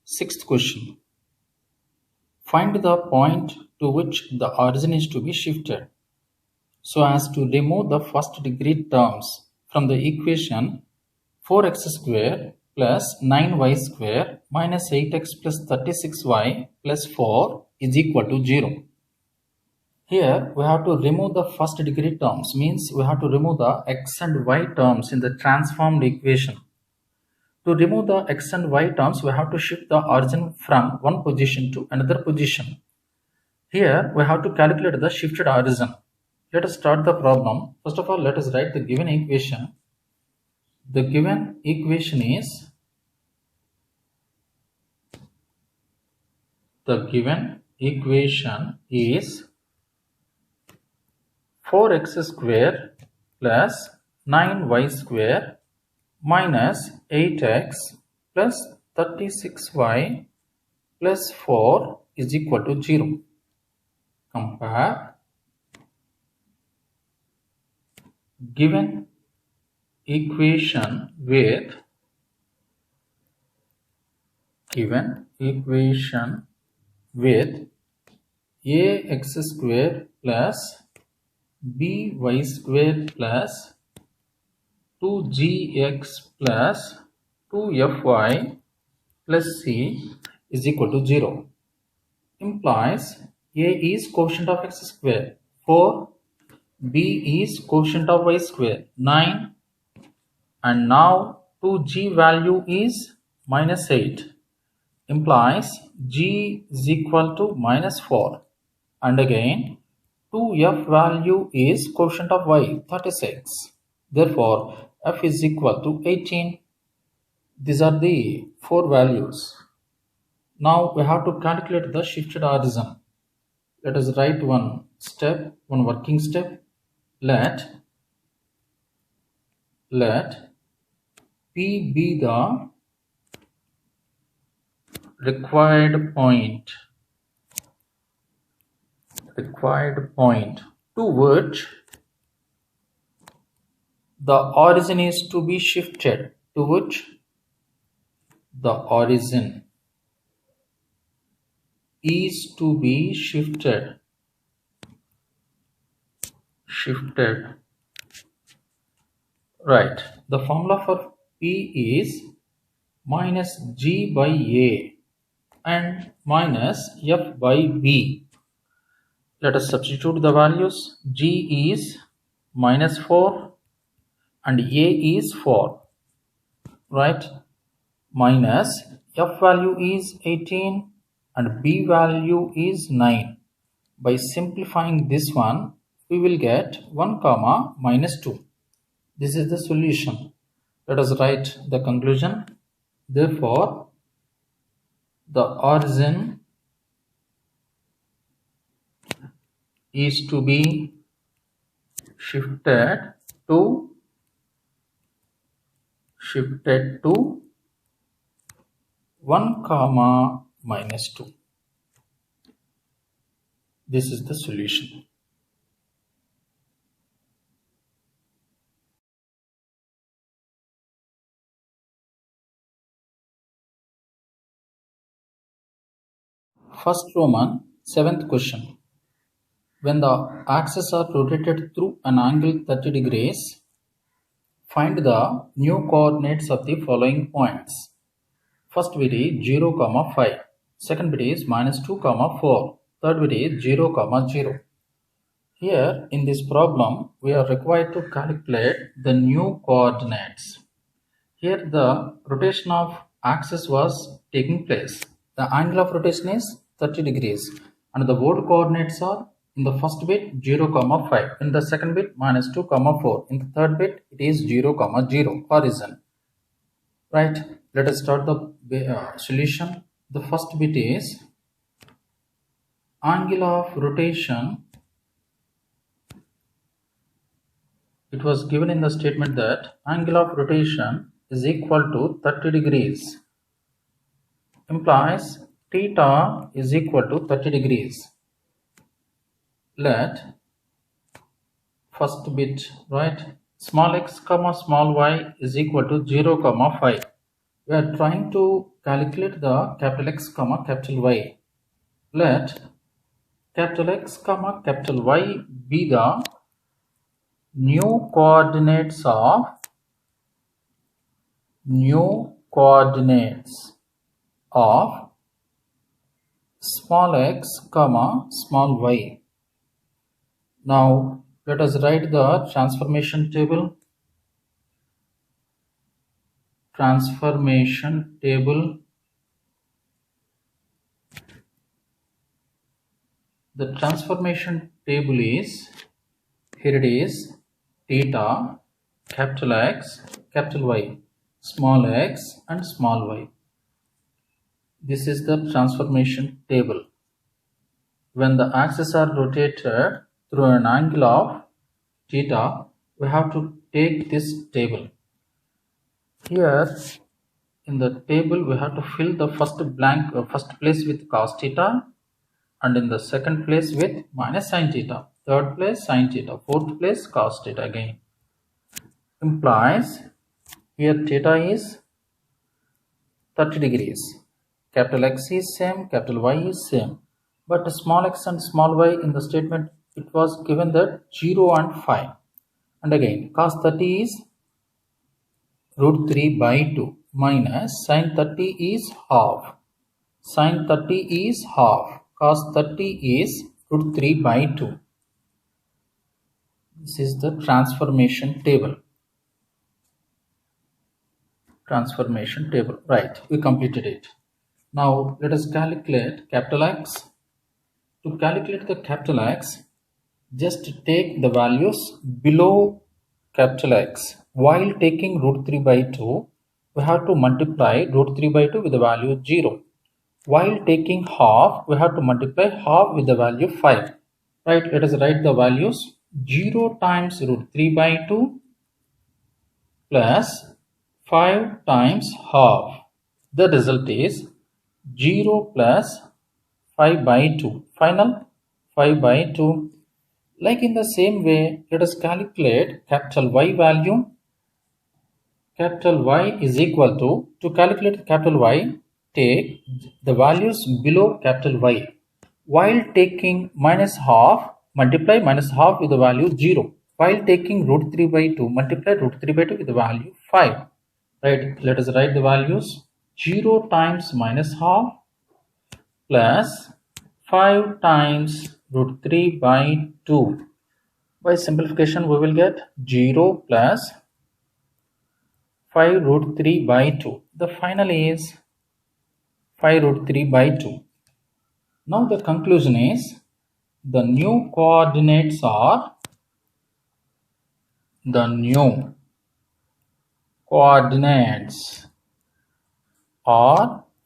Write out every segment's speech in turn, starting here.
Sixth question. Find the point to which the origin is to be shifted so as to remove the first degree terms from the equation 4x square plus 9y square minus 8x plus 36y plus 4 is equal to 0. Here we have to remove the first degree terms, means we have to remove the x and y terms in the transformed equation. To remove the x and y terms, we have to shift the origin from one position to another position. Here we have to calculate the shifted origin. Let us start the problem. First of all, let us write the given equation. The given equation is 4x square plus 9y square minus 8x plus 36y plus 4 is equal to 0. Compare given equation with ax square plus by square plus 2gx plus 2fy plus c is equal to 0. Implies a is quotient of x square 4, b is quotient of y square 9, and now 2g value is minus 8. Implies g is equal to minus 4, and again 2f value is quotient of y 36. Therefore f is equal to 18. These are the 4 values. Now we have to calculate the shifted origin. Let us write one working step. Let P be the required point to which the origin is to be shifted. Right. The formula for P is minus G by A and minus F by B. Let us substitute the values. G is minus 4 and A is 4. Right. Minus F value is 18 and B value is 9. By simplifying this one, we will get 1 comma minus 2. This is the solution. Let us write the conclusion. Therefore, the origin is to be shifted to 1 comma minus 2. This is the solution. First Roman, 7th question. When the axes are rotated through an angle 30 degrees, find the new coordinates of the following points. First bit is 0, 5. Second bit is minus 2, 4. Third bit is 0, 0. Here in this problem, we are required to calculate the new coordinates. Here the rotation of axis was taking place. The angle of rotation is 30 degrees and the old coordinates are in the first bit 0, 5. In the second bit minus 2, 4. In the third bit it is 0, 0 horizon. Right. Let us start the solution. The first bit is angle of rotation. It was given in the statement that angle of rotation is equal to 30 degrees. Implies theta is equal to 30 degrees. Let first bit, right, small x comma small y is equal to 0, 5. we are trying to calculate the capital X comma capital Y. Let capital X comma capital Y be the new coordinates of small x comma small y. Now let us write the transformation table. The transformation table is, here it is, theta, capital X, capital Y, small x and small y. This is the transformation table. When the axes are rotated through an angle of theta, we have to take this table. Here in the table we have to fill the first place with cos theta, and in the second place with minus sin theta, third place sin theta, fourth place cos theta again. Implies here theta is 30 degrees. Capital X is same, capital Y is same. But small x and small y, in the statement it was given that 0 and 5. And again cos 30 is root 3 by 2 minus sin 30 is half. Sin 30 is half. Cos 30 is root 3 by 2. This is the transformation table. Right, we completed it. Now let us calculate capital X. To calculate the capital X, just take the values below capital X. While taking root 3 by 2, we have to multiply root 3 by 2 with the value 0. While taking half, we have to multiply half with the value 5. Right, let us write the values. 0 times root 3 by 2 plus 5 times half. The result is 0 plus 5 by 2. Final 5 by 2. Like in the same way, let us calculate capital Y value. Capital Y is equal to calculate capital Y, take the values below capital Y. While taking minus half, multiply minus half with the value 0. While taking root 3 by 2, multiply root 3 by 2 with the value 5. Right, let us write the values. 0 times minus half plus 5 times root 3 by 2. By simplification, we will get 0 plus 5 root 3 by 2. The final is 5 root 3 by 2. Now the conclusion is the new coordinates are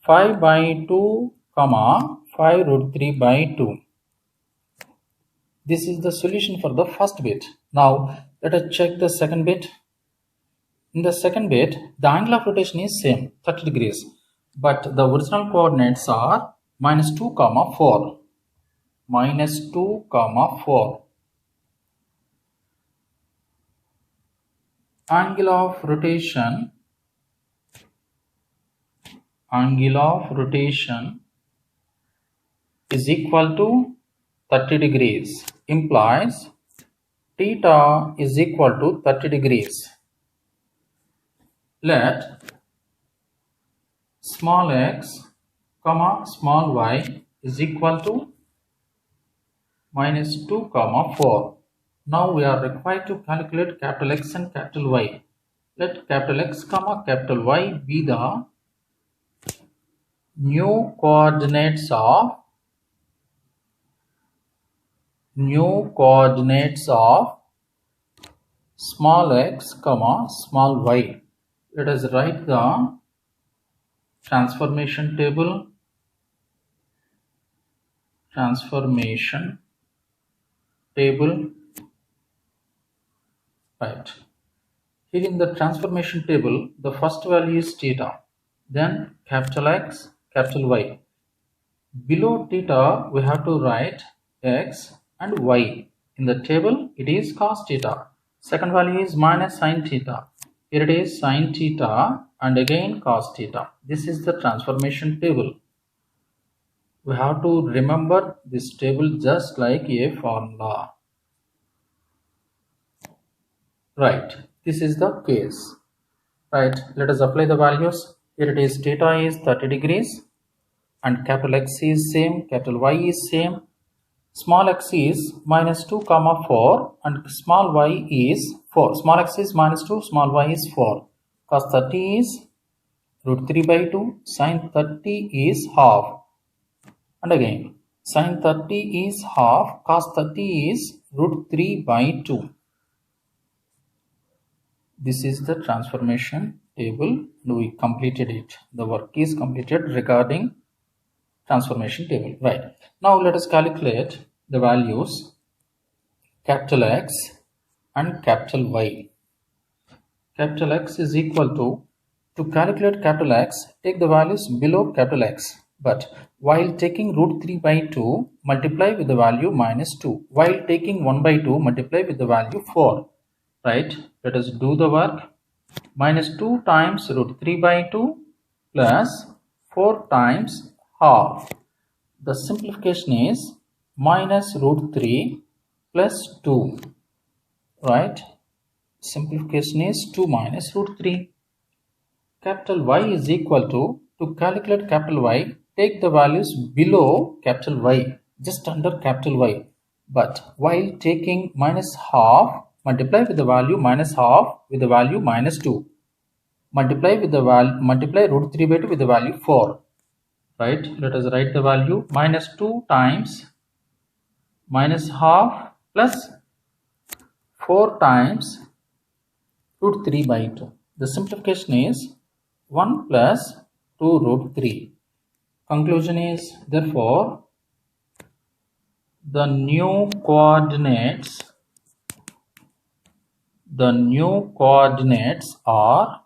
5 by 2 comma 5 root 3 by 2. This is the solution for the first bit. Now let us check the second bit. In the second bit, the angle of rotation is same, 30 degrees, but the original coordinates are minus 2 comma 4. Minus 2 comma 4. Angle of rotation is equal to 30 degrees. Implies theta is equal to 30 degrees. Let small x comma small y is equal to minus 2 comma 4. Now we are required to calculate capital X and capital Y. Let capital X comma capital Y be the new coordinates of small x comma small y. Let us write the transformation table. Right. Here in the transformation table, the first value is theta, then capital X, capital Y. Below theta, we have to write x and y. In the table, it is cos theta. Second value is minus sin theta. Here it is sin theta, and again cos theta. This is the transformation table. We have to remember this table just like a formula. Right, this is the case. Right, let us apply the values. Here it is, theta is 30 degrees and capital X is same, capital Y is same. Small x is minus 2 comma 4 and small y is 4. Small x is minus 2, small y is 4. Cos 30 is root 3 by 2, sin 30 is half. And again, sin 30 is half, cos 30 is root 3 by 2. This is the transformation table. We completed it. The work is completed regarding transformation table. Right. Now let us calculate the values capital X and capital Y. Capital X is equal to calculate capital X, take the values below capital X. But while taking root 3 by 2, multiply with the value minus 2. While taking 1 by 2, multiply with the value 4. Right. Let us do the work. Minus 2 times root 3 by 2 plus 4 times half. The simplification is minus root 3 plus 2. Right. Simplification is 2 minus root 3. Capital Y is equal to calculate capital Y, take the values below capital Y, just under capital Y. But while taking minus half, multiply with the value minus half with the value minus 2. Multiply root 3 by 2 with the value 4. Right, let us write the value minus 2 times minus half plus 4 times root 3 by 2. The simplification is 1 plus 2 root 3. Conclusion is, therefore, the new coordinates are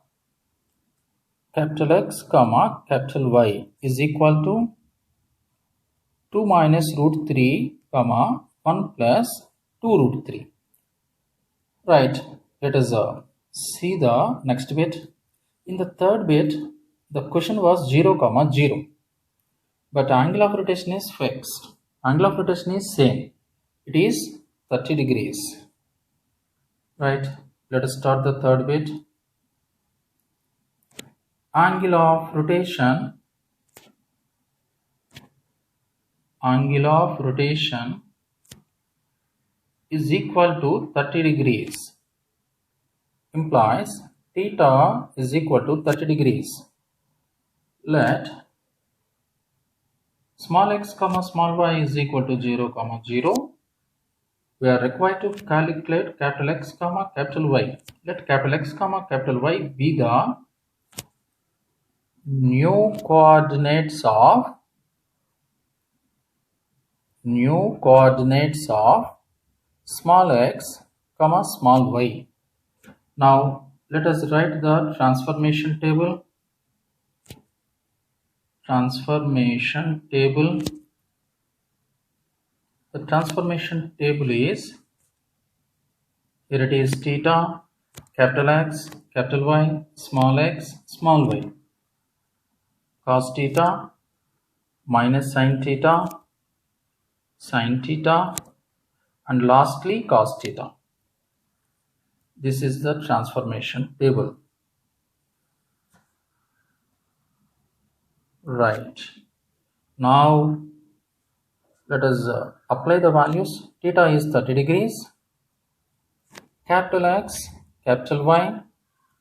capital X comma capital Y is equal to 2 minus root 3 comma 1 plus 2 root 3. Right, let us see the next bit. In the third bit, the question was 0 comma 0, but angle of rotation is fixed. Angle of rotation is same. It is 30 degrees. Right, let us start the third bit. Angle of rotation is equal to 30 degrees, implies theta is equal to 30 degrees. Let small x comma small y is equal to 0 comma 0. We are required to calculate capital X comma capital Y. Let capital X comma capital Y be the new coordinates of small x comma small y. Now let us write the transformation table. The transformation table is, here it is, theta, capital X, capital Y, small x, small y. Cos theta minus sin theta, and lastly cos theta. This is the transformation table. Right. Now let us apply the values. Theta is 30 degrees. Capital X, capital Y,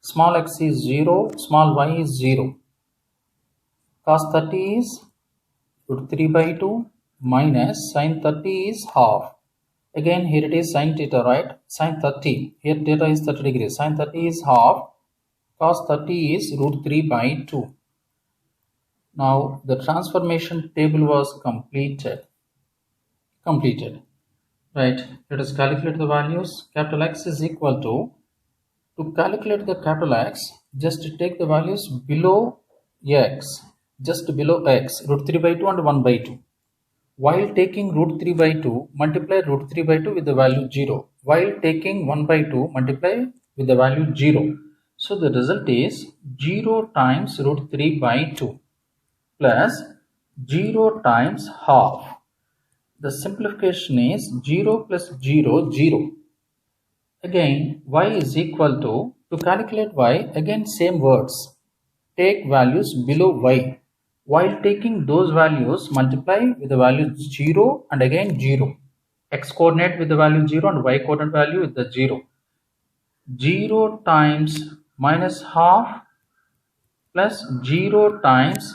small x is 0, small y is 0. Cos 30 is root 3 by 2 minus sin 30 is half. Again here it is sin theta, right? Sin 30, here theta is 30 degrees. Sin 30 is half. Cos 30 is root 3 by 2. Now the transformation table was completed. Right, let us calculate the values. Capital X is equal to calculate the capital X, just take the values below X, just below X, root 3 by 2 and 1 by 2. While taking root 3 by 2, multiply root 3 by 2 with the value 0. While taking 1 by 2, multiply with the value 0. So the result is 0 times root 3 by 2 plus 0 times half. The simplification is 0 plus 0, 0. Again, y is equal to calculate y, again same words. Take values below y. While taking those values, multiply with the value 0 and again 0. X coordinate with the value 0 and y coordinate value with the 0. 0 times minus half plus 0 times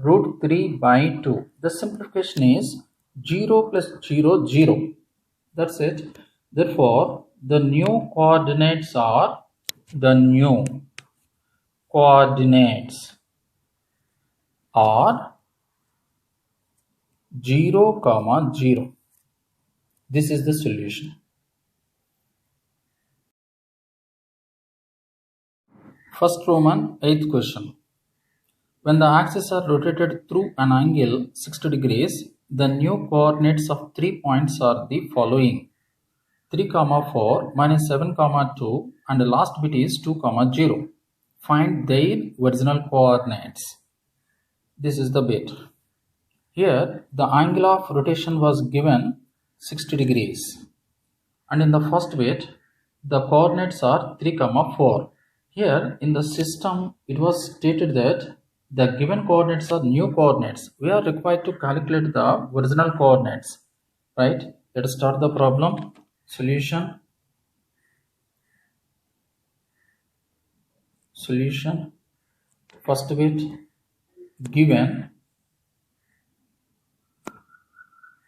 root 3 by 2. The simplification is 0 plus 0, 0. That's it. Therefore, the new coordinates are 0, 0. This is the solution. First Roman, 8th question. When the axes are rotated through an angle 60 degrees, the new coordinates of 3 points are the following: 3, 4, minus 7, 2, and the last bit is 2, 0. Find their original coordinates. This is the bit. Here, the angle of rotation was given 60 degrees. And in the first bit, the coordinates are 3, 4. Here, in the system, it was stated that the given coordinates are new coordinates. We are required to calculate the original coordinates. Right? Let us start the problem. Solution. First bit, given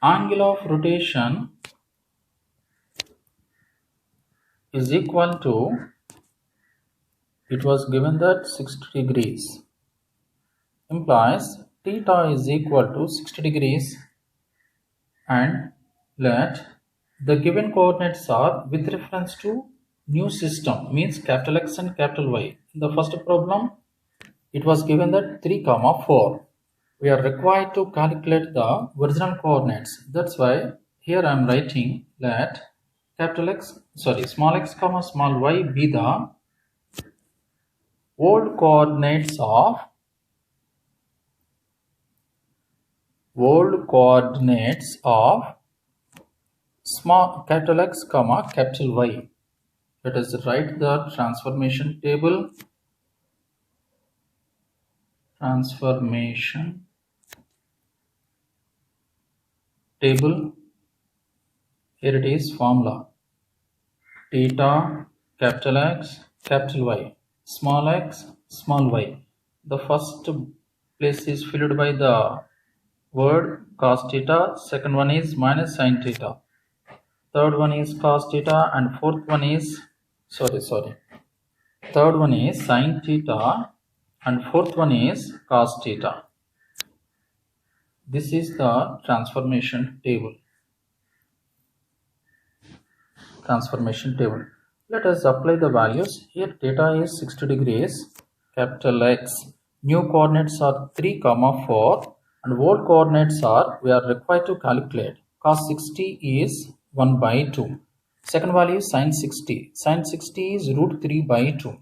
angle of rotation is equal to, it was given that 60 degrees, implies theta is equal to 60 degrees, and let the given coordinates are with reference to new system, means capital X and capital Y. In the first problem, it was given that 3, 4. We are required to calculate the original coordinates. That's why here I am writing that small x, small y be the old coordinates of small capital X, capital Y. Let us write the transformation table. Here it is, formula: theta, capital X, capital Y, small x, small y. The first place is filled by the word cos theta, second one is minus sin theta, third one is cos theta, and fourth one is third one is sin theta, and fourth one is cos theta. This is the transformation table. Let us apply the values. Here theta is 60 degrees, capital X. New coordinates are 3, 4, and old coordinates are, we are required to calculate. Cos 60 is 1 by 2. Second value is sin 60. Sin 60 is root 3 by 2.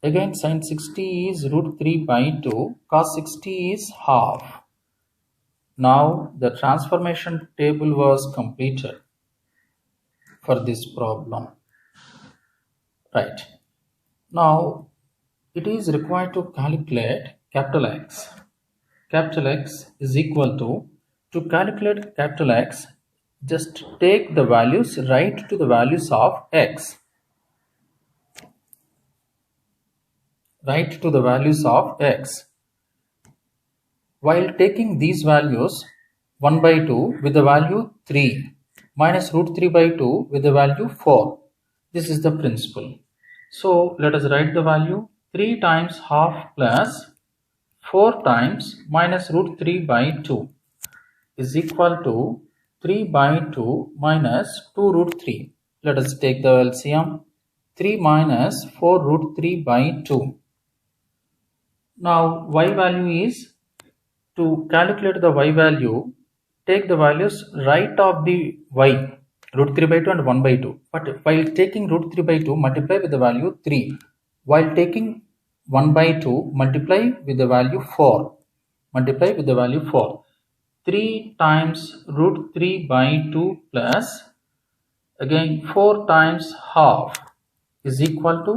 Again sin 60 is root 3 by 2. Cos 60 is half. Now the transformation table was completed for this problem. Right. Now it is required to calculate capital X. Capital X is equal to calculate capital X, just take the values, write to the values of X. Write to the values of X. While taking these values, 1 by 2 with the value 3, minus root 3 by 2 with the value 4. This is the principle. So let us write the value: 3 times half plus 4 times minus root 3 by 2 is equal to 3 by 2 minus 2 root 3. Let us take the LCM. 3 minus 4 root 3 by 2. Now y value is, to calculate the y value, take the values right of the y, root 3 by 2 and 1 by 2. But while taking root 3 by 2, multiply with the value 3. While taking 1 by 2, multiply with the value 4. Multiply with the value 4. 3 times root 3 by 2 plus again 4 times half is equal to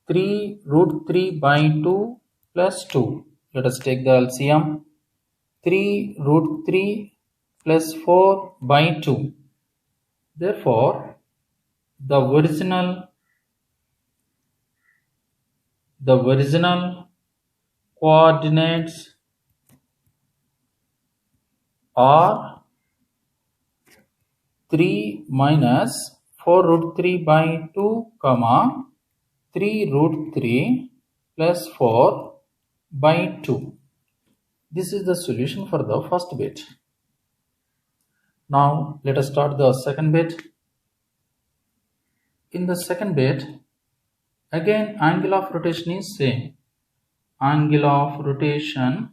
3 root 3 by 2 plus 2. Let us take the LCM. 3 root 3 plus 4 by 2. Therefore, the original coordinates are 3 minus 4 root 3 by 2, 3 root 3 plus 4 by 2. This is the solution for the first bit. Now let us start the second bit. In the second bit, again angle of rotation is same. Angle of rotation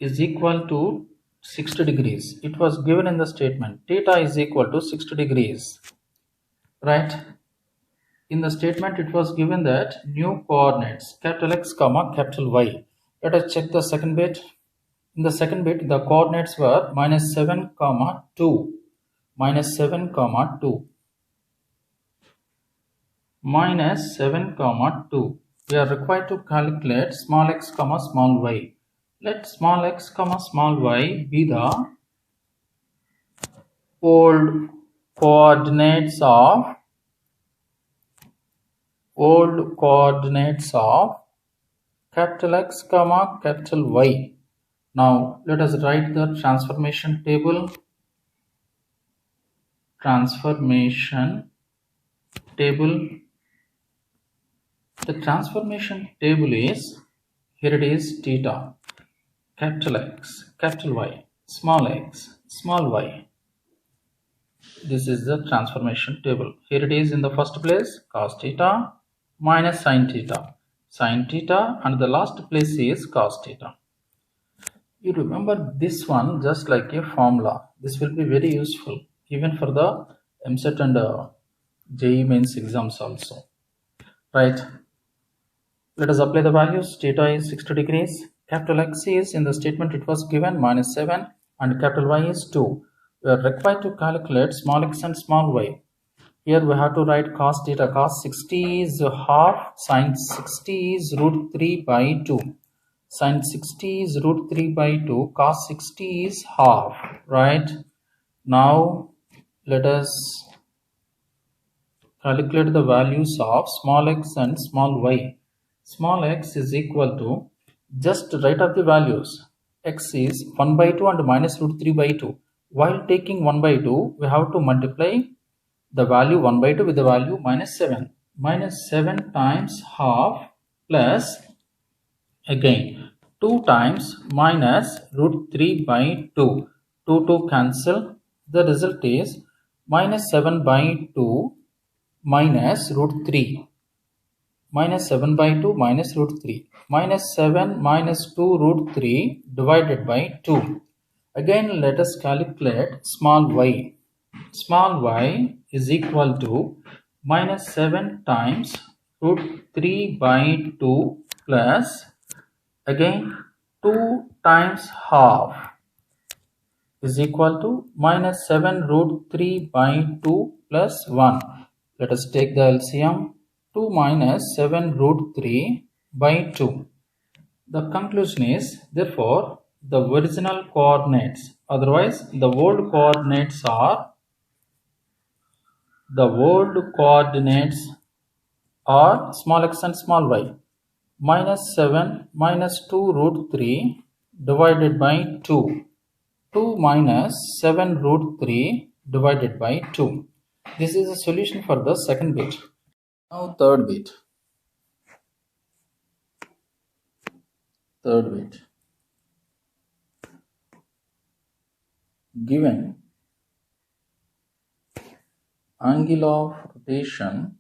is equal to 60 degrees. It was given in the statement. Theta is equal to 60 degrees. Right? In the statement it was given that new coordinates capital X comma capital Y. Let us check the second bit. In the second bit, the coordinates were minus 7 comma 2. Minus 7 comma 2. Minus 7 comma 2. We are required to calculate small x comma small y. Let small x comma small y be the old coordinates of capital X comma capital Y. Now let us write the transformation table. The transformation table is, here it is theta, capital X, capital Y, small x, small y. This is the transformation table. Here it is in the first place, cos theta minus sin theta, and the last place is cos theta. You remember this one just like a formula. This will be very useful even for the MSET and JEE mains exams also. Right? Let us apply the values. Theta is 60 degrees. Capital X is, in the statement it was given, minus 7 and capital Y is 2. We are required to calculate small x and small y. Here we have to write cos theta. Cos 60 is half, sin 60 is root 3 by 2. Sin 60 is root 3 by 2, cos 60 is half, right? Now let us calculate the values of small x and small y. Small x is equal to, just write up the values. X is 1 by 2 and minus root 3 by 2. While taking 1 by 2, we have to multiply the value 1 by 2 with the value minus 7. Minus 7 times half plus again 2 times minus root 3 by 2. 2 cancel. The result is minus 7 by 2 minus root 3. Minus 7 by 2 minus root 3. Minus 7 minus 2 root 3 divided by 2. Again let us calculate small y. Small y is equal to minus 7 times root 3 by 2 plus again 2 times half is equal to minus 7 root 3 by 2 plus 1. Let us take the LCM. 2 minus 7 root 3 by 2. The conclusion is, therefore, the original coordinates, otherwise the old coordinates are small x and small y. Minus 7 minus 2 root 3 divided by 2. 2 minus 7 root 3 divided by 2. This is a solution for the second bit. Now third bit. Given angle of rotation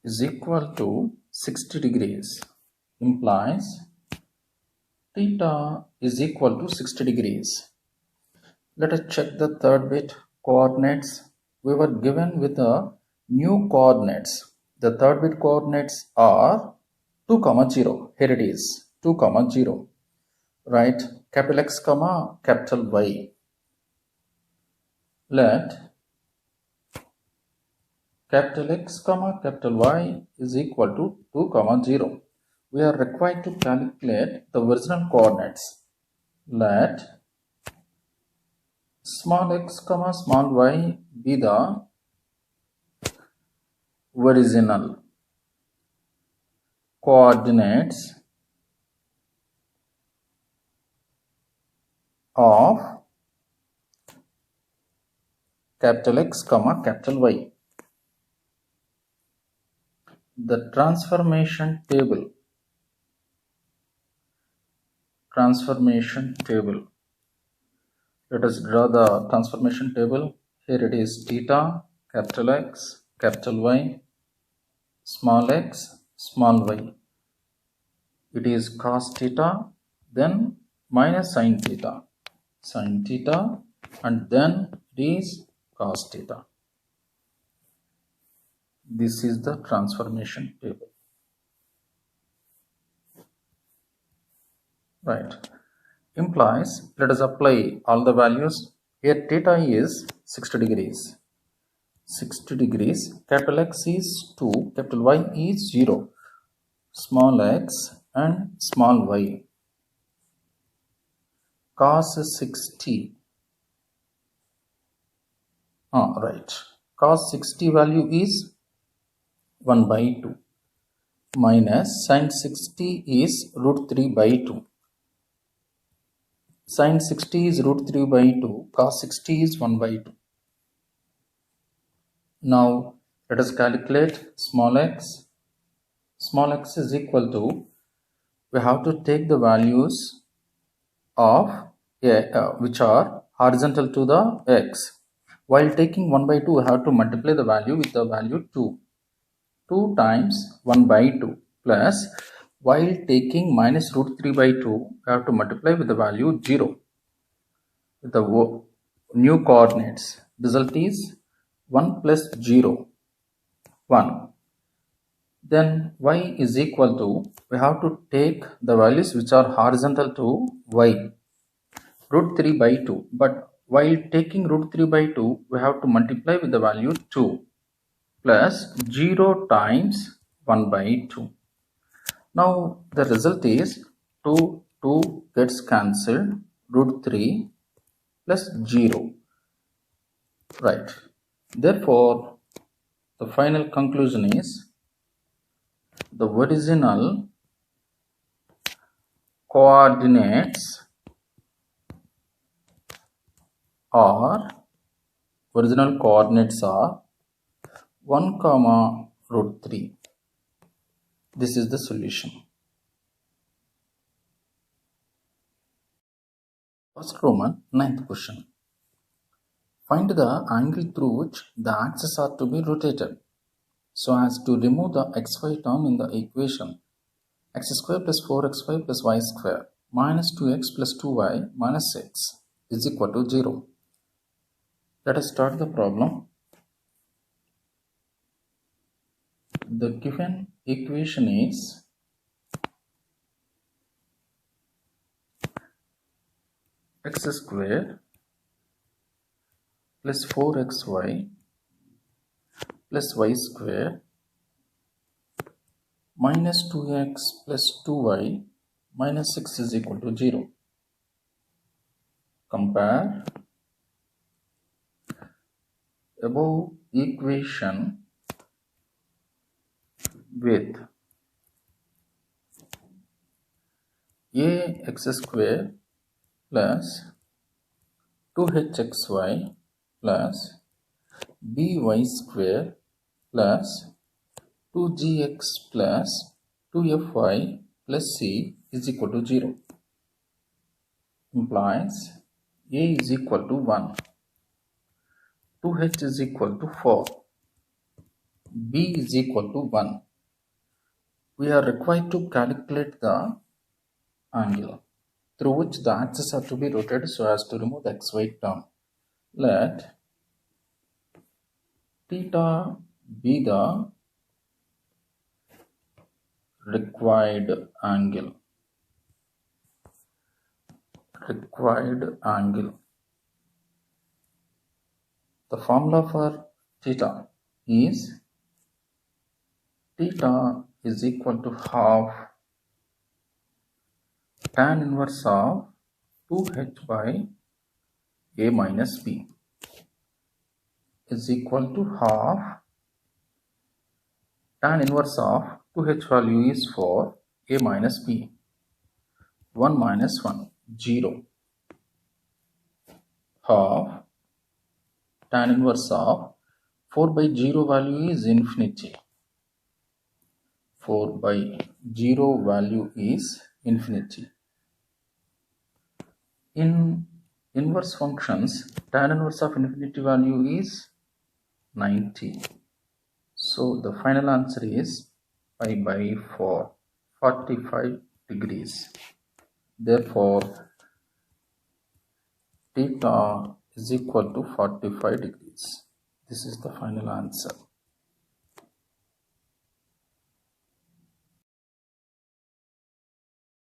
is equal to 60 degrees, implies theta is equal to 60 degrees. Let us check the third bit. coordinates. We were given with a new coordinates. The third bit coordinates are 2, 0. Here it is 2, 0. Right, capital X, capital Y. Let capital X, capital Y is equal to 2, 0. We are required to calculate the original coordinates. Let small x, small y be the original coordinates of capital X, capital Y. The transformation table. Let us draw the transformation table. Here it is theta, capital X, capital Y, small x, small y. It is cos theta, then minus sin theta, and then it is cos theta. This is the transformation table. Right. Implies, let us apply all the values. Here theta is 60 degrees. 60 degrees. Capital X is 2, capital Y is 0. Small x and small y. Cos 60. Right. Cos 60 value is 1 by 2. Minus sin 60 is root 3 by 2. Sin 60 is root 3 by 2. Cos 60 is 1 by 2. Now let us calculate small x. Small x is equal to, we have to take the values of which are horizontal to the x. While taking 1 by 2, we have to multiply the value with the value 2. 2 times 1 by 2 plus, while taking minus root 3 by 2, we have to multiply with the value 0. With the new coordinates, result is 1 plus 0, 1. Then y is equal to, we have to take the values which are horizontal to y, root 3 by 2. But while taking root 3 by 2, we have to multiply with the value 2 plus 0 times 1 by 2. Now the result is 2 gets cancelled, root 3 plus 0. Right. Therefore, the final conclusion is, the original coordinates are 1, root 3. This is the solution. First Roman, 9th question. Find the angle through which the axes are to be rotated so as to remove the xy term in the equation x square plus 4xy plus y square minus 2x plus 2y minus 6 is equal to 0. Let us start the problem. The given equation is x square plus 4xy plus y square minus 2x plus 2y minus 6 is equal to 0. Compare above equation with ax square plus 2hxy plus by square plus 2gx plus 2fy plus c is equal to 0. Implies a is equal to 1, 2h is equal to 4, b is equal to 1. We are required to calculate the angle through which the axes are to be rotated so as to remove the xy term. Let theta be the required angle. The formula for theta is theta is equal to half tan inverse of 2h by a minus b is equal to half tan inverse of 2h value is for a minus b. 1 minus 1, 0. Half tan inverse of 4 by 0 value is infinity. 4 by 0 value is infinity. In inverse functions, tan inverse of infinity value is 90. So the final answer is pi by 4, 45 degrees. Therefore, theta is equal to 45 degrees. This is the final answer.